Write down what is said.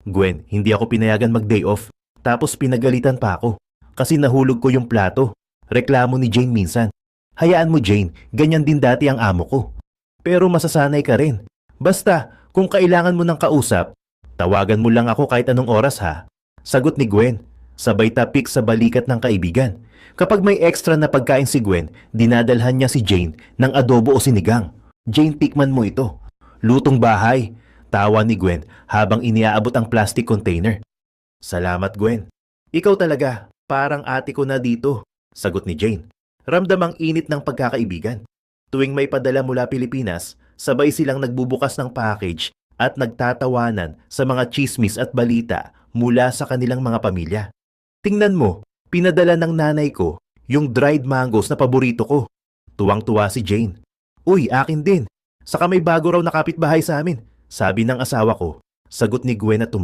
Gwen, hindi ako pinayagan mag-day off. Tapos pinagalitan pa ako. Kasi nahulog ko yung plato. Reklamo ni Jane minsan. Hayaan mo Jane, ganyan din dati ang amo ko. Pero masasanay ka rin. Basta, kung kailangan mo ng kausap, tawagan mo lang ako kahit anong oras ha. Sagot ni Gwen, sabay tapik sa balikat ng kaibigan. Kapag may extra na pagkain si Gwen, dinadalhan niya si Jane ng adobo o sinigang. Jane, tikman mo ito. Lutong bahay. Tawa ni Gwen habang iniaabot ang plastic container. Salamat Gwen. Ikaw talaga, parang ate ko na dito. Sagot ni Jane. Ramdam ang init ng pagkakaibigan. Tuwing may padala mula Pilipinas, sabay silang nagbubukas ng package at nagtatawanan sa mga chismis at balita mula sa kanilang mga pamilya. Tingnan mo, pinadala ng nanay ko yung dried mangoes na paborito ko. Tuwang-tuwa si Jane. Uy, akin din. Saka may bago raw na kapitbahay sa amin, sabi ng asawa ko. Sagot ni Gwen at